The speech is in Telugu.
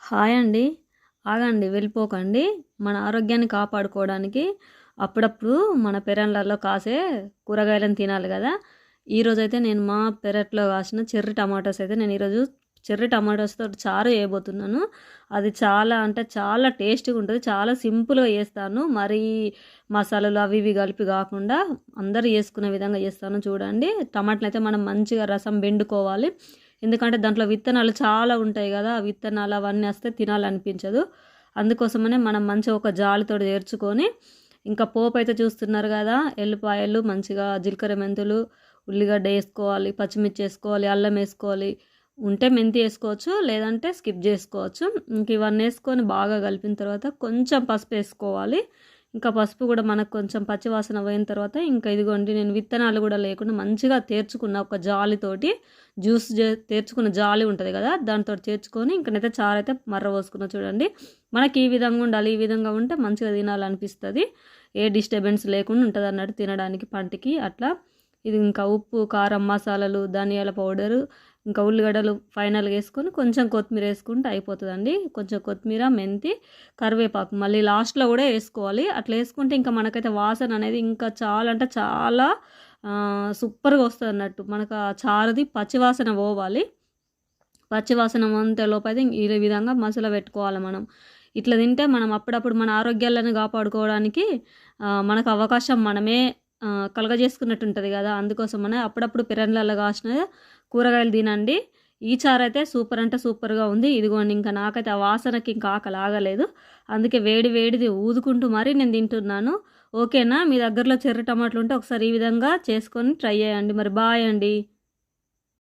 హాయ్ అండి. ఆగండి వెళ్ళిపోకండి. మన ఆరోగ్యాన్ని కాపాడుకోవడానికి అప్పుడప్పుడు మన పెరట్లలో కాసే కూరగాయలను తినాలి గదా! ఈరోజైతే నేను మా పెరట్లో కాసిన చెర్రీ టమాటోస్ అయితే నేను ఈరోజు చెర్రీ టమాటోస్‌తో చారు చేయబోతున్నాను. అది చాలా అంటే చాలా టేస్టీగా ఉంటది. చాలా సింపుల్‌గా చేస్తాను. మరీ మసాలాలు అవి ఇవి కలిపి కాకుండా అందరూ చేసుకునే విధంగా చేస్తాను చూడండి. టమాటాలైతే మనం మంచిగా రసం పిండుకోవాలి. ఎందుకంటే దాంట్లో విత్తనాలు చాలా ఉంటాయి కదా, ఆ విత్తనాలు అవన్నీ వస్తే తినాలనిపించదు. అందుకోసమనే మనం మంచిగా ఒక జాలితోటి చేర్చుకొని, ఇంకా పోపు అయితే చూస్తున్నారు కదా, ఎల్లిపాయలు మంచిగా జీలకర్ర మెంతులు ఉల్లిగడ్డ వేసుకోవాలి, పచ్చిమిర్చి వేసుకోవాలి, అల్లం వేసుకోవాలి, ఉంటే మెంతి వేసుకోవచ్చు, లేదంటే స్కిప్ చేసుకోవచ్చు. ఇంక ఇవన్నీ వేసుకొని బాగా కలిపిన తర్వాత కొంచెం పసుపు వేసుకోవాలి. ఇంకా పసుపు కూడా మనకు కొంచెం పచ్చివాసన పోయిన తర్వాత ఇంకా ఇదిగోండి నేను విత్తనాలు కూడా లేకుండా మంచిగా తేర్చుకున్న ఒక జాలితోటి జ్యూస్ తేర్చుకున్న జాలి ఉంటుంది కదా, దాంతో చేర్చుకొని ఇంకనైతే చారు అయితే మర్ర పోసుకున్న చూడండి. మనకి ఈ విధంగా ఉండాలి, ఈ విధంగా ఉంటే మంచిగా తినాలనిపిస్తుంది, ఏ డిస్టర్బెన్స్ లేకుండా ఉంటుంది అన్నట్టు తినడానికి పంటికి అట్లా. ఇది ఇంకా ఉప్పు కారం మసాలాలు ధనియాల పౌడరు ఇంకా ఉల్లిగడ్డలు ఫైనల్గా వేసుకొని కొంచెం కొత్తిమీర వేసుకుంటే అయిపోతుందండి. కొంచెం కొత్తిమీర మెంతి కరివేపాకు మళ్ళీ లాస్ట్లో కూడా వేసుకోవాలి. అట్లా వేసుకుంటే ఇంకా మనకైతే వాసన అనేది ఇంకా చాలా అంటే చాలా సూపర్గా వస్తుంది అన్నట్టు. మనకు ఆ చారుది పచ్చివాసన పోవాలి. పచ్చివాసన అంతే లోపైతే ఈ విధంగా మసాలా పెట్టుకోవాలి మనం. ఇట్లా తింటే మనం అప్పుడప్పుడు మన ఆరోగ్యాలను కాపాడుకోవడానికి మనకు అవకాశం మనమే కలగజేసుకున్నట్టు ఉంటుంది కదా. అందుకోసమనే అప్పుడప్పుడు పెరళ్ళలో కాసిన కూరగాయలు తినండి. ఈ చారు అయితే సూపర్ అంటే సూపర్గా ఉంది. ఇదిగోండి ఇంకా నాకైతే ఆ వాసనకి ఇంకా ఆకలి ఆగలేదు, అందుకే వేడి వేడిది ఊదుకుంటూ మరీ నేను తింటున్నాను. ఓకేనా, మీ దగ్గరలో చెర్రీ టమాటాలు ఉంటే ఒకసారి ఈ విధంగా చేసుకొని ట్రై చేయండి. మరి బాయ్ అండి.